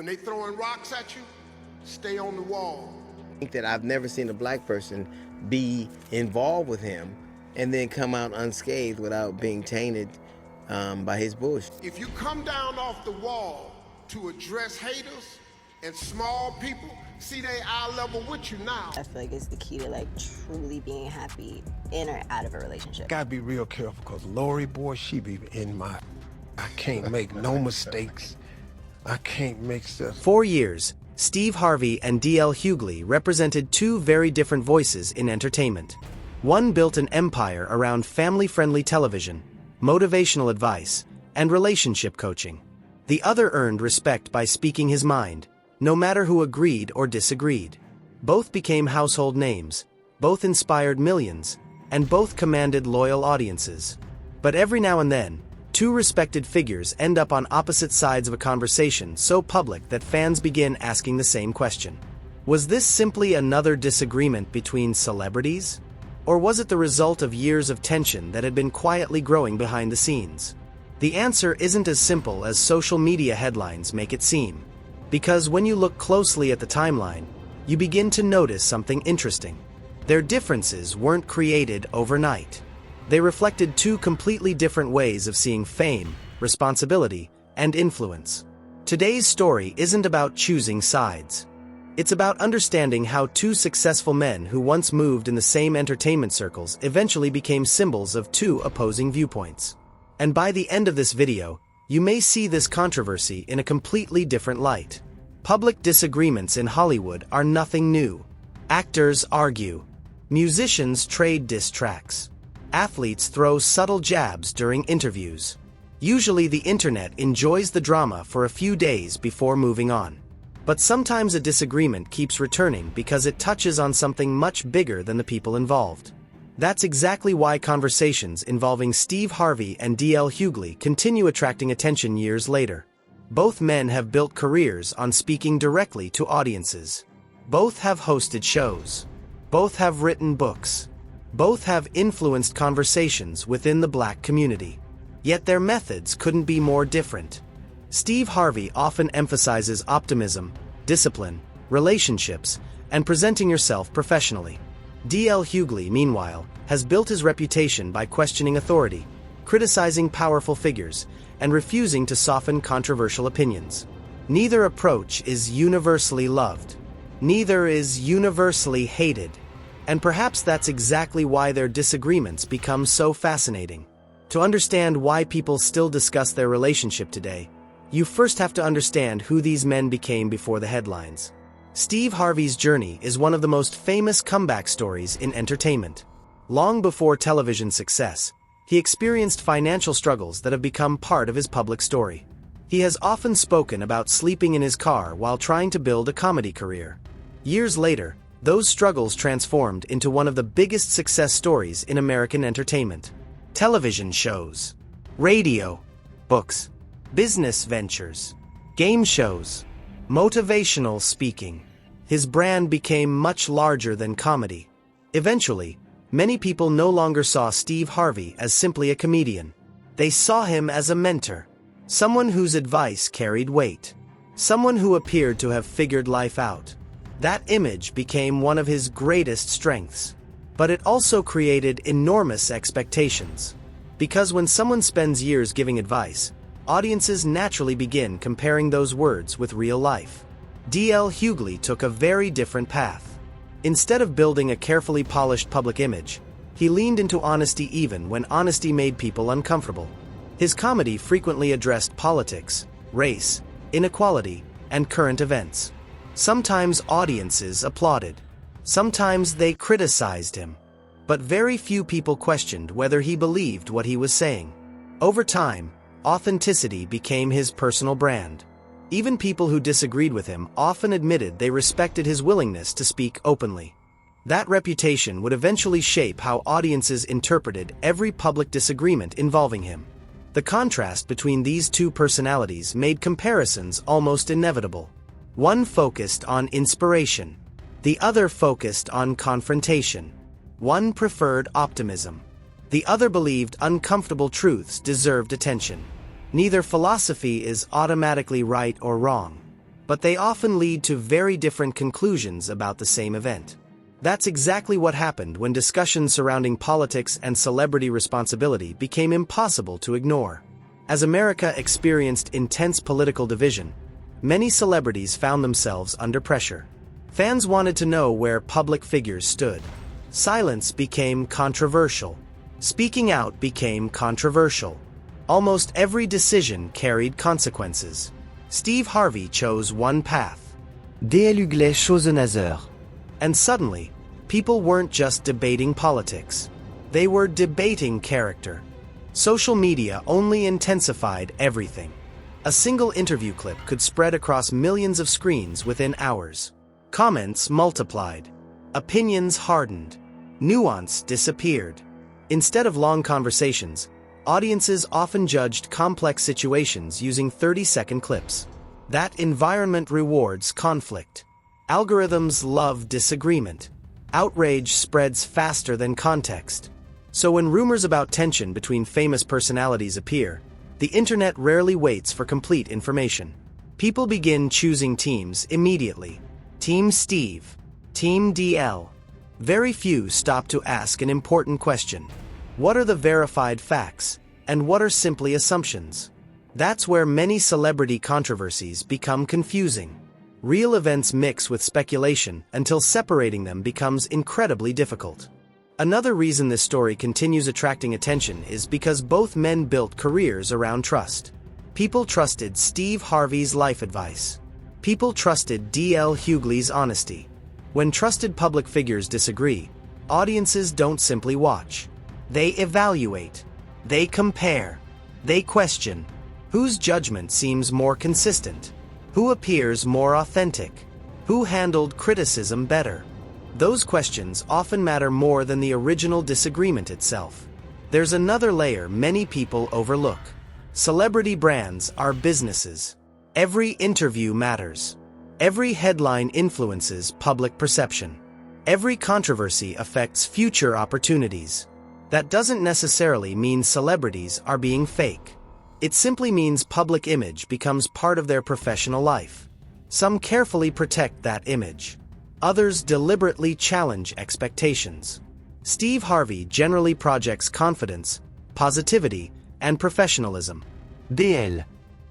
When they throwing rocks at you, stay on the wall. I think that I've never seen a black person be involved with him and then come out unscathed without being tainted by his bullshit. If you come down off the wall to address haters and small people, see they eye level with you now. I feel like it's the key to like truly being happy in or out of a relationship. Gotta be real careful, because Lori, boy, she be in my... I can't make no mistakes. I can't make stuff. For years, Steve Harvey and D.L. Hughley represented two very different voices in entertainment. One built an empire around family-friendly television, motivational advice, and relationship coaching. The other earned respect by speaking his mind, no matter who agreed or disagreed. Both became household names, both inspired millions, and both commanded loyal audiences. But every now and then, two respected figures end up on opposite sides of a conversation so public that fans begin asking the same question. Was this simply another disagreement between celebrities? Or was it the result of years of tension that had been quietly growing behind the scenes? The answer isn't as simple as social media headlines make it seem. Because when you look closely at the timeline, you begin to notice something interesting. Their differences weren't created overnight. They reflected two completely different ways of seeing fame, responsibility, and influence. Today's story isn't about choosing sides. It's about understanding how two successful men who once moved in the same entertainment circles eventually became symbols of two opposing viewpoints. And by the end of this video, you may see this controversy in a completely different light. Public disagreements in Hollywood are nothing new. Actors argue. Musicians trade diss tracks. Athletes throw subtle jabs during interviews. Usually the internet enjoys the drama for a few days before moving on. But sometimes a disagreement keeps returning because it touches on something much bigger than the people involved. That's exactly why conversations involving Steve Harvey and D.L. Hughley continue attracting attention years later. Both men have built careers on speaking directly to audiences. Both have hosted shows. Both have written books. Both have influenced conversations within the black community. Yet their methods couldn't be more different. Steve Harvey often emphasizes optimism, discipline, relationships, and presenting yourself professionally. D.L. Hughley, meanwhile, has built his reputation by questioning authority, criticizing powerful figures, and refusing to soften controversial opinions. Neither approach is universally loved. Neither is universally hated. And perhaps that's exactly why their disagreements become so fascinating. To understand why people still discuss their relationship today, you first have to understand who these men became before the headlines. Steve Harvey's journey is one of the most famous comeback stories in entertainment. Long before television success, he experienced financial struggles that have become part of his public story. He has often spoken about sleeping in his car while trying to build a comedy career. Years later, those struggles transformed into one of the biggest success stories in American entertainment. Television shows, radio, books, business ventures, game shows, motivational speaking. His brand became much larger than comedy. Eventually, many people no longer saw Steve Harvey as simply a comedian. They saw him as a mentor, someone whose advice carried weight, someone who appeared to have figured life out. That image became one of his greatest strengths. But it also created enormous expectations. Because when someone spends years giving advice, audiences naturally begin comparing those words with real life. D.L. Hughley took a very different path. Instead of building a carefully polished public image, he leaned into honesty even when honesty made people uncomfortable. His comedy frequently addressed politics, race, inequality, and current events. Sometimes audiences applauded. Sometimes they criticized him. But very few people questioned whether he believed what he was saying. Over time, authenticity became his personal brand. Even people who disagreed with him often admitted they respected his willingness to speak openly. That reputation would eventually shape how audiences interpreted every public disagreement involving him. The contrast between these two personalities made comparisons almost inevitable. One focused on inspiration. The other focused on confrontation. One preferred optimism. The other believed uncomfortable truths deserved attention. Neither philosophy is automatically right or wrong. but they often lead to very different conclusions about the same event. That's exactly what happened when discussions surrounding politics and celebrity responsibility became impossible to ignore. As America experienced intense political division, many celebrities found themselves under pressure. Fans wanted to know where public figures stood. Silence became controversial. Speaking out became controversial. Almost every decision carried consequences. Steve Harvey chose one path. D.L. Hughley chose un other. And suddenly, people weren't just debating politics. They were debating character. Social media only intensified everything. A single interview clip could spread across millions of screens within hours. Comments multiplied. Opinions hardened. Nuance disappeared. Instead of long conversations, audiences often judged complex situations using 30-second clips. That environment rewards conflict. Algorithms love disagreement. Outrage spreads faster than context. So when rumors about tension between famous personalities appear, the internet rarely waits for complete information. People begin choosing teams immediately. Team Steve. Team DL. Very few stop to ask an important question. What are the verified facts, and what are simply assumptions? That's where many celebrity controversies become confusing. Real events mix with speculation until separating them becomes incredibly difficult. Another reason this story continues attracting attention is because both men built careers around trust. People trusted Steve Harvey's life advice. People trusted D.L. Hughley's honesty. When trusted public figures disagree, audiences don't simply watch. They evaluate. They compare. They question. Whose judgment seems more consistent? Who appears more authentic? Who handled criticism better? Those questions often matter more than the original disagreement itself. There's another layer many people overlook. Celebrity brands are businesses. Every interview matters. Every headline influences public perception. Every controversy affects future opportunities. That doesn't necessarily mean celebrities are being fake. It simply means public image becomes part of their professional life. Some carefully protect that image. Others deliberately challenge expectations. Steve Harvey generally projects confidence, positivity, and professionalism. DL.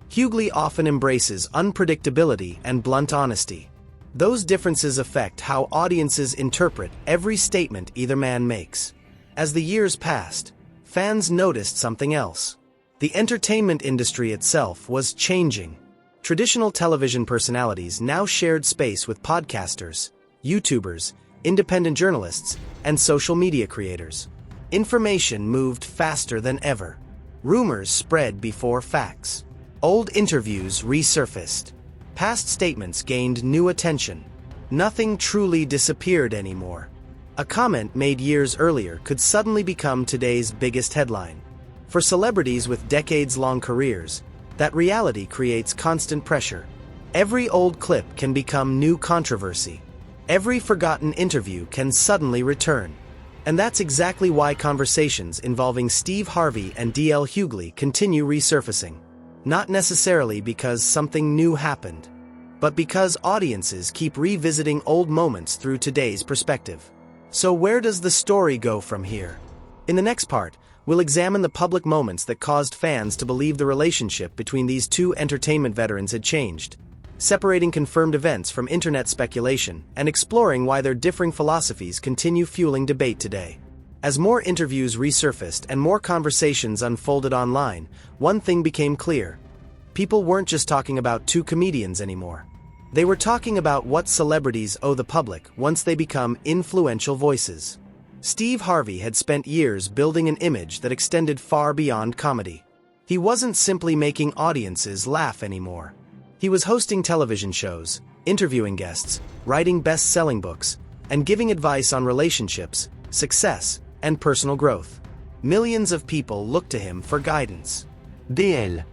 Hughley often embraces unpredictability and blunt honesty. Those differences affect how audiences interpret every statement either man makes. As the years passed, fans noticed something else. The entertainment industry itself was changing. Traditional television personalities now shared space with podcasters, YouTubers, independent journalists, and social media creators. Information moved faster than ever. Rumors spread before facts. Old interviews resurfaced. Past statements gained new attention. Nothing truly disappeared anymore. A comment made years earlier could suddenly become today's biggest headline. For celebrities with decades-long careers, that reality creates constant pressure. Every old clip can become new controversy. Every forgotten interview can suddenly return. And that's exactly why conversations involving Steve Harvey and D.L. Hughley continue resurfacing. Not necessarily because something new happened, but because audiences keep revisiting old moments through today's perspective. So where does the story go from here? In the next part, we'll examine the public moments that caused fans to believe the relationship between these two entertainment veterans had changed, separating confirmed events from internet speculation and exploring why their differing philosophies continue fueling debate today. As more interviews resurfaced and more conversations unfolded online, one thing became clear. People weren't just talking about two comedians anymore. They were talking about what celebrities owe the public once they become influential voices. Steve Harvey had spent years building an image that extended far beyond comedy. He wasn't simply making audiences laugh anymore. He was hosting television shows, interviewing guests, writing best-selling books, and giving advice on relationships, success, and personal growth. Millions of people looked to him for guidance. DL.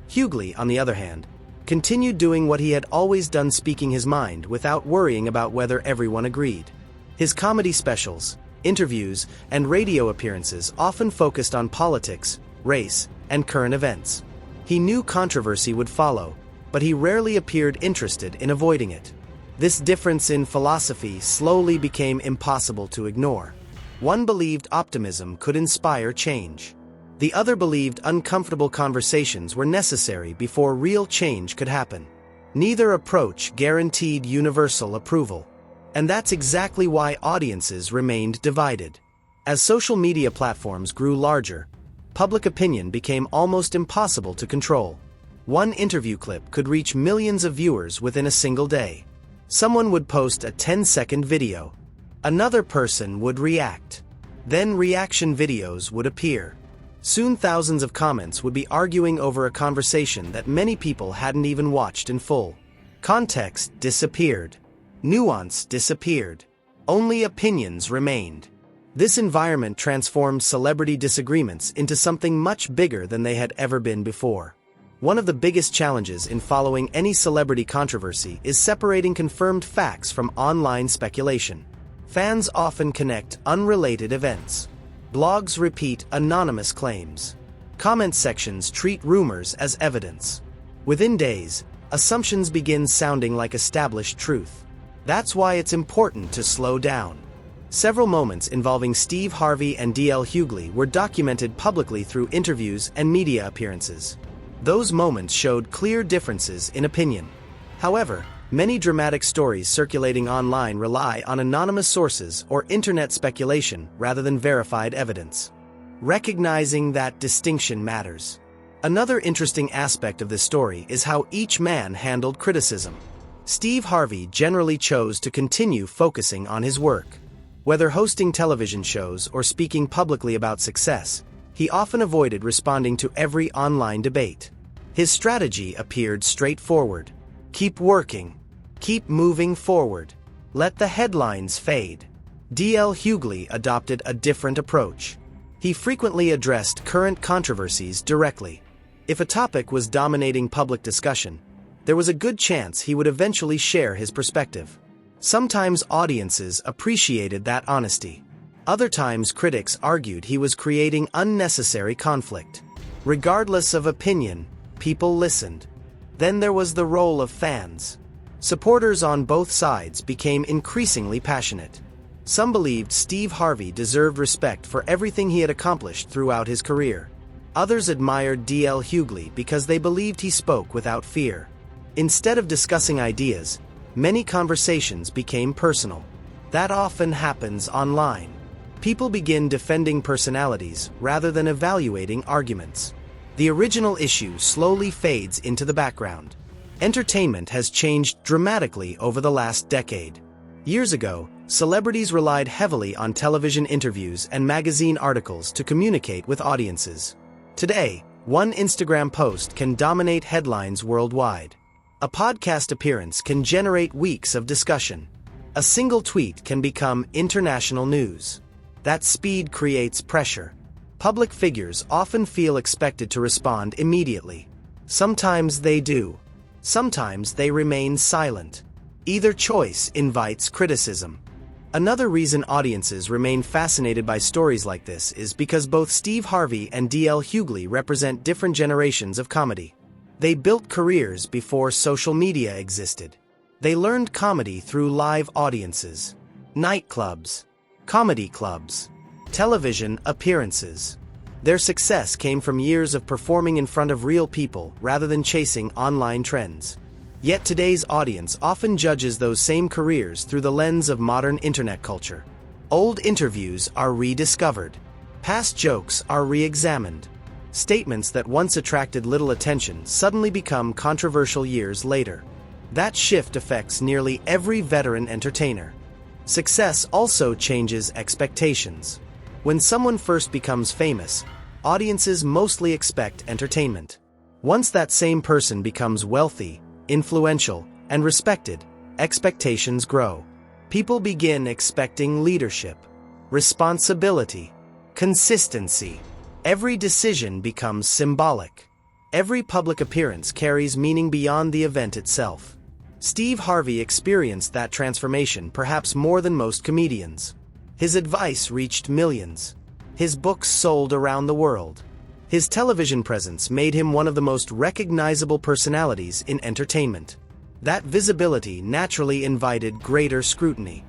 Hughley, on the other hand, continued doing what he had always done, speaking his mind without worrying about whether everyone agreed. His comedy specials, interviews, and radio appearances often focused on politics, race, and current events. He knew controversy would follow, but he rarely appeared interested in avoiding it. This difference in philosophy slowly became impossible to ignore. One believed optimism could inspire change. The other believed uncomfortable conversations were necessary before real change could happen. Neither approach guaranteed universal approval. And that's exactly why audiences remained divided. As social media platforms grew larger, public opinion became almost impossible to control. One interview clip could reach millions of viewers within a single day. Someone would post a 10-second video. Another person would react. Then reaction videos would appear. Soon thousands of comments would be arguing over a conversation that many people hadn't even watched in full. Context disappeared. Nuance disappeared. Only opinions remained. This environment transformed celebrity disagreements into something much bigger than they had ever been before. One of the biggest challenges in following any celebrity controversy is separating confirmed facts from online speculation. Fans often connect unrelated events. Blogs repeat anonymous claims. Comment sections treat rumors as evidence. Within days, assumptions begin sounding like established truth. That's why it's important to slow down. Several moments involving Steve Harvey and D.L. Hughley were documented publicly through interviews and media appearances. Those moments showed clear differences in opinion. However, many dramatic stories circulating online rely on anonymous sources or internet speculation rather than verified evidence. Recognizing that distinction matters. Another interesting aspect of this story is how each man handled criticism. Steve Harvey generally chose to continue focusing on his work. Whether hosting television shows or speaking publicly about success, he often avoided responding to every online debate. His strategy appeared straightforward. Keep working. Keep moving forward. Let the headlines fade. D.L. Hughley adopted a different approach. He frequently addressed current controversies directly. If a topic was dominating public discussion, there was a good chance he would eventually share his perspective. Sometimes audiences appreciated that honesty. Other times critics argued he was creating unnecessary conflict. Regardless of opinion, people listened. Then there was the role of fans. Supporters on both sides became increasingly passionate. Some believed Steve Harvey deserved respect for everything he had accomplished throughout his career. Others admired D.L. Hughley because they believed he spoke without fear. Instead of discussing ideas, many conversations became personal. That often happens online. People begin defending personalities rather than evaluating arguments. The original issue slowly fades into the background. Entertainment has changed dramatically over the last decade. Years ago, celebrities relied heavily on television interviews and magazine articles to communicate with audiences. Today, one Instagram post can dominate headlines worldwide. A podcast appearance can generate weeks of discussion. A single tweet can become international news. That speed creates pressure. Public figures often feel expected to respond immediately. Sometimes they do. Sometimes they remain silent. Either choice invites criticism. Another reason audiences remain fascinated by stories like this is because both Steve Harvey and D.L. Hughley represent different generations of comedy. They built careers before social media existed. They learned comedy through live audiences, nightclubs, comedy clubs, television appearances. Their success came from years of performing in front of real people rather than chasing online trends. Yet today's audience often judges those same careers through the lens of modern internet culture. Old interviews are rediscovered. Past jokes are re-examined. Statements that once attracted little attention suddenly become controversial years later. That shift affects nearly every veteran entertainer. Success also changes expectations. When someone first becomes famous, audiences mostly expect entertainment. Once that same person becomes wealthy, influential, and respected, expectations grow. People begin expecting leadership, responsibility, consistency. Every decision becomes symbolic. Every public appearance carries meaning beyond the event itself. Steve Harvey experienced that transformation perhaps more than most comedians. His advice reached millions. His books sold around the world. His television presence made him one of the most recognizable personalities in entertainment. That visibility naturally invited greater scrutiny.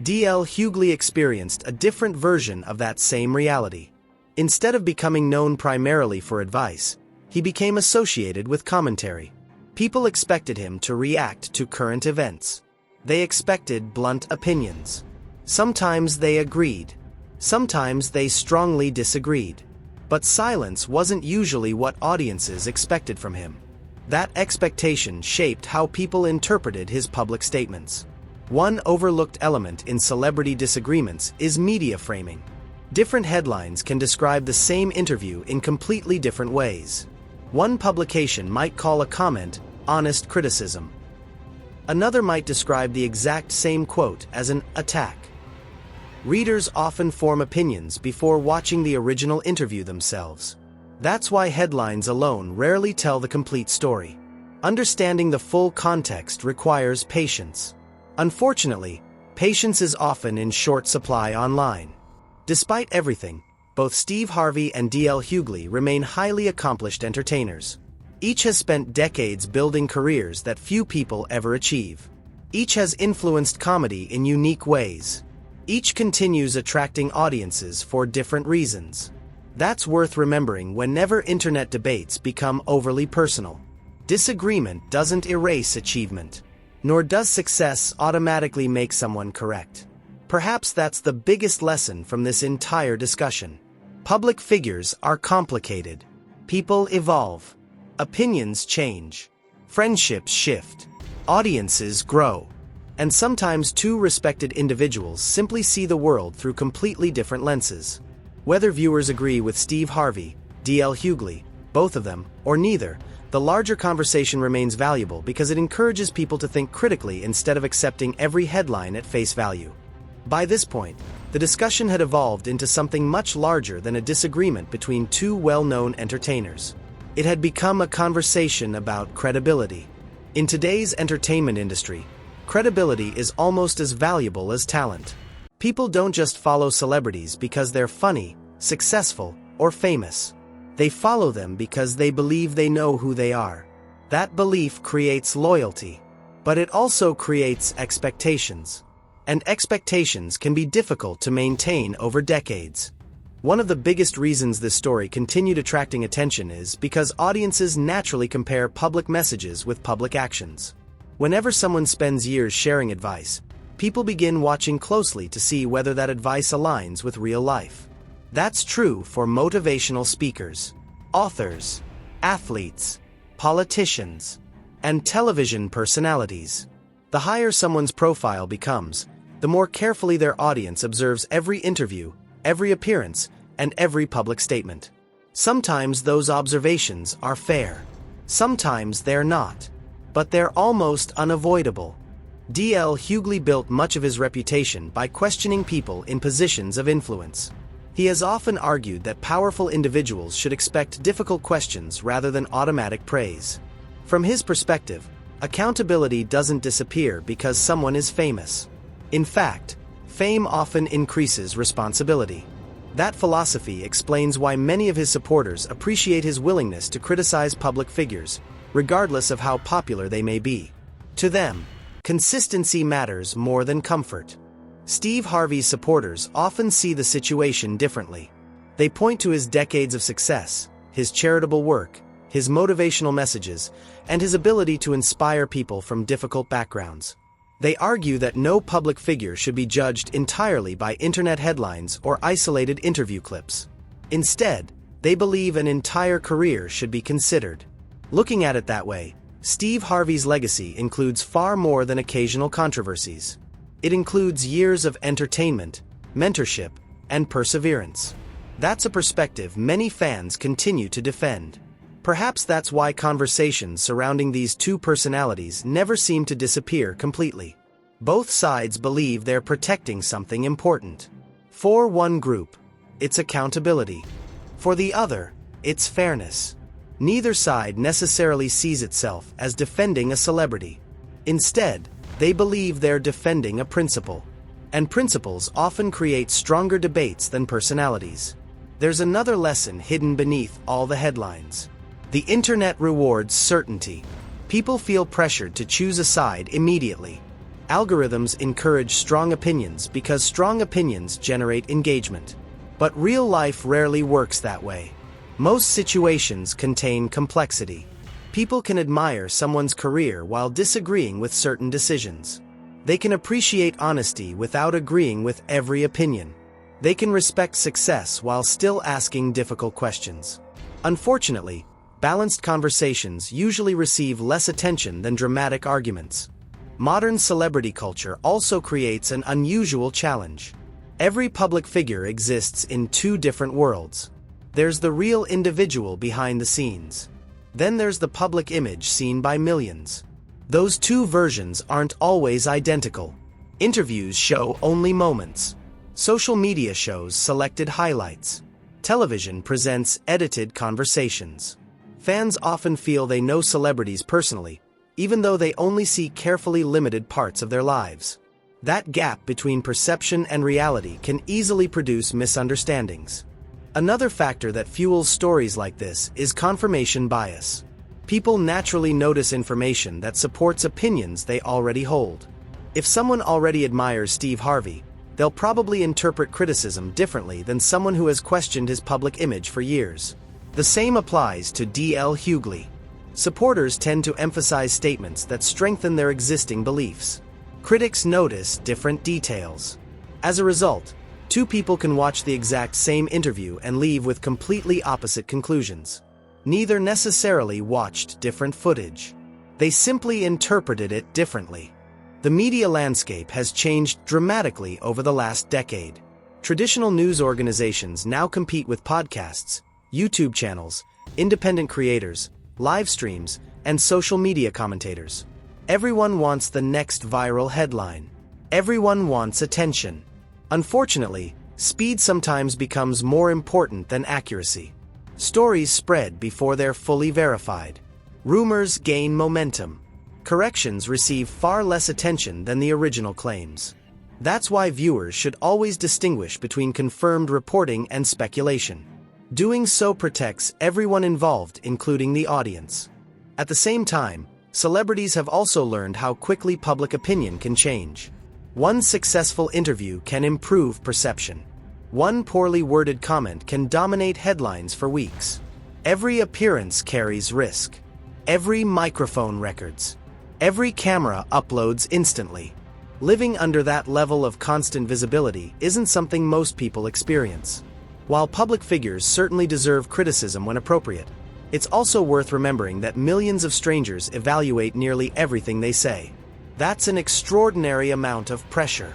D.L. Hughley experienced a different version of that same reality. Instead of becoming known primarily for advice, he became associated with commentary. People expected him to react to current events. They expected blunt opinions. Sometimes they agreed. Sometimes they strongly disagreed. But silence wasn't usually what audiences expected from him. That expectation shaped how people interpreted his public statements. One overlooked element in celebrity disagreements is media framing. Different headlines can describe the same interview in completely different ways. One publication might call a comment honest criticism. Another might describe the exact same quote as an attack. Readers often form opinions before watching the original interview themselves. That's why headlines alone rarely tell the complete story. Understanding the full context requires patience. Unfortunately, patience is often in short supply online. Despite everything, both Steve Harvey and D.L. Hughley remain highly accomplished entertainers. Each has spent decades building careers that few people ever achieve. Each has influenced comedy in unique ways. Each continues attracting audiences for different reasons. That's worth remembering whenever internet debates become overly personal. Disagreement doesn't erase achievement, nor does success automatically make someone correct. Perhaps that's the biggest lesson from this entire discussion. Public figures are complicated. People evolve. Opinions change. Friendships shift. Audiences grow. And sometimes two respected individuals simply see the world through completely different lenses. Whether viewers agree with Steve Harvey, D.L. Hughley, both of them, or neither, the larger conversation remains valuable because it encourages people to think critically instead of accepting every headline at face value. By this point, the discussion had evolved into something much larger than a disagreement between two well-known entertainers. It had become a conversation about credibility. In today's entertainment industry, credibility is almost as valuable as talent. People don't just follow celebrities because they're funny, successful, or famous. They follow them because they believe they know who they are. That belief creates loyalty, but it also creates expectations. And expectations can be difficult to maintain over decades. One of the biggest reasons this story continued attracting attention is because audiences naturally compare public messages with public actions. Whenever someone spends years sharing advice, people begin watching closely to see whether that advice aligns with real life. That's true for motivational speakers, authors, athletes, politicians, and television personalities. The higher someone's profile becomes, the more carefully their audience observes every interview, every appearance, and every public statement. Sometimes those observations are fair. Sometimes they're not. But they're almost unavoidable. D.L. Hughley built much of his reputation by questioning people in positions of influence. He has often argued that powerful individuals should expect difficult questions rather than automatic praise. From his perspective, accountability doesn't disappear because someone is famous. In fact, fame often increases responsibility. That philosophy explains why many of his supporters appreciate his willingness to criticize public figures, regardless of how popular they may be. To them, consistency matters more than comfort. Steve Harvey's supporters often see the situation differently. They point to his decades of success, his charitable work, his motivational messages, and his ability to inspire people from difficult backgrounds. They argue that no public figure should be judged entirely by internet headlines or isolated interview clips. Instead, they believe an entire career should be considered. Looking at it that way, Steve Harvey's legacy includes far more than occasional controversies. It includes years of entertainment, mentorship, and perseverance. That's a perspective many fans continue to defend. Perhaps that's why conversations surrounding these two personalities never seem to disappear completely. Both sides believe they're protecting something important. For one group, it's accountability. For the other, it's fairness. Neither side necessarily sees itself as defending a celebrity. Instead, they believe they're defending a principle. And principles often create stronger debates than personalities. There's another lesson hidden beneath all the headlines. The internet rewards certainty. People feel pressured to choose a side immediately. Algorithms encourage strong opinions because strong opinions generate engagement. But real life rarely works that way. Most situations contain complexity. People can admire someone's career while disagreeing with certain decisions. They can appreciate honesty without agreeing with every opinion. They can respect success while still asking difficult questions. Unfortunately, balanced conversations usually receive less attention than dramatic arguments. Modern celebrity culture also creates an unusual challenge. Every public figure exists in two different worlds. There's the real individual behind the scenes. Then there's the public image seen by millions. Those two versions aren't always identical. Interviews show only moments. Social media shows selected highlights. Television presents edited conversations. Fans often feel they know celebrities personally, even though they only see carefully limited parts of their lives. That gap between perception and reality can easily produce misunderstandings. Another factor that fuels stories like this is confirmation bias. People naturally notice information that supports opinions they already hold. If someone already admires Steve Harvey, they'll probably interpret criticism differently than someone who has questioned his public image for years. The same applies to D.L. Hughley. Supporters tend to emphasize statements that strengthen their existing beliefs. Critics notice different details. As a result, two people can watch the exact same interview and leave with completely opposite conclusions. Neither necessarily watched different footage. They simply interpreted it differently. The media landscape has changed dramatically over the last decade. Traditional news organizations now compete with podcasts, YouTube channels, independent creators, live streams, and social media commentators. Everyone wants the next viral headline. Everyone wants attention. Unfortunately, speed sometimes becomes more important than accuracy. Stories spread before they're fully verified. Rumors gain momentum. Corrections receive far less attention than the original claims. That's why viewers should always distinguish between confirmed reporting and speculation. Doing so protects everyone involved, including the audience. At the same time, celebrities have also learned how quickly public opinion can change. One successful interview can improve perception. One poorly worded comment can dominate headlines for weeks. Every appearance carries risk. Every microphone records. Every camera uploads instantly. Living under that level of constant visibility isn't something most people experience. While public figures certainly deserve criticism when appropriate, it's also worth remembering that millions of strangers evaluate nearly everything they say. That's an extraordinary amount of pressure.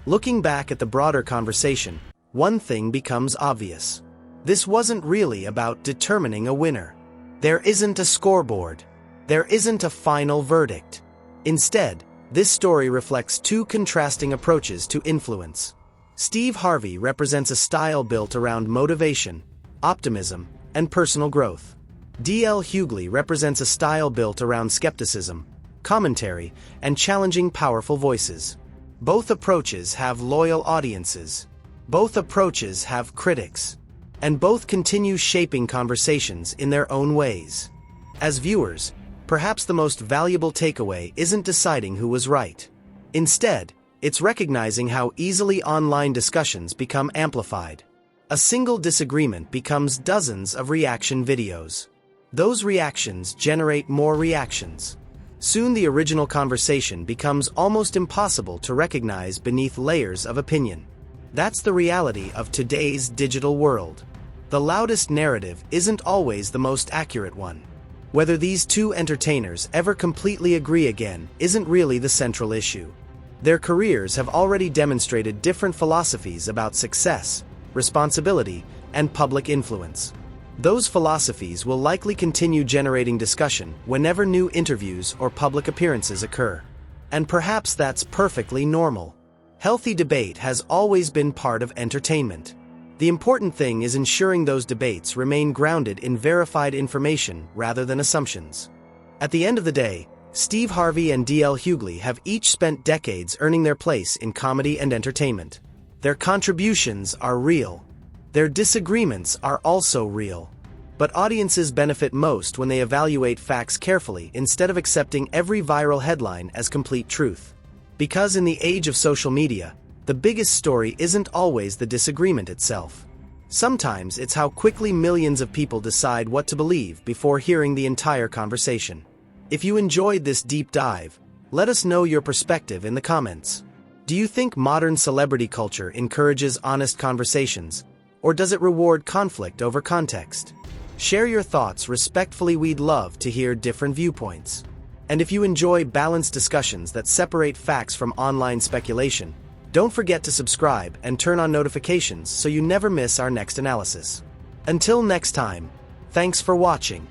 Looking back at the broader conversation, one thing becomes obvious. This wasn't really about determining a winner. There isn't a scoreboard. There isn't a final verdict. Instead, this story reflects two contrasting approaches to influence. Steve Harvey represents a style built around motivation, optimism, and personal growth. D.L. Hughley represents a style built around skepticism, commentary, and challenging powerful voices. Both approaches have loyal audiences. Both approaches have critics. And both continue shaping conversations in their own ways. As viewers, perhaps the most valuable takeaway isn't deciding who was right. Instead, it's recognizing how easily online discussions become amplified. A single disagreement becomes dozens of reaction videos. Those reactions generate more reactions. Soon the original conversation becomes almost impossible to recognize beneath layers of opinion. That's the reality of today's digital world. The loudest narrative isn't always the most accurate one. Whether these two entertainers ever completely agree again isn't really the central issue. Their careers have already demonstrated different philosophies about success, responsibility, and public influence. Those philosophies will likely continue generating discussion whenever new interviews or public appearances occur. And perhaps that's perfectly normal. Healthy debate has always been part of entertainment. The important thing is ensuring those debates remain grounded in verified information rather than assumptions. At the end of the day, Steve Harvey and D.L. Hughley have each spent decades earning their place in comedy and entertainment. Their contributions are real. Their disagreements are also real. But audiences benefit most when they evaluate facts carefully instead of accepting every viral headline as complete truth. Because in the age of social media, the biggest story isn't always the disagreement itself. Sometimes it's how quickly millions of people decide what to believe before hearing the entire conversation. If you enjoyed this deep dive, let us know your perspective in the comments. Do you think modern celebrity culture encourages honest conversations, or does it reward conflict over context? Share your thoughts respectfully. We'd love to hear different viewpoints. And if you enjoy balanced discussions that separate facts from online speculation, don't forget to subscribe and turn on notifications so you never miss our next analysis. Until next time, thanks for watching.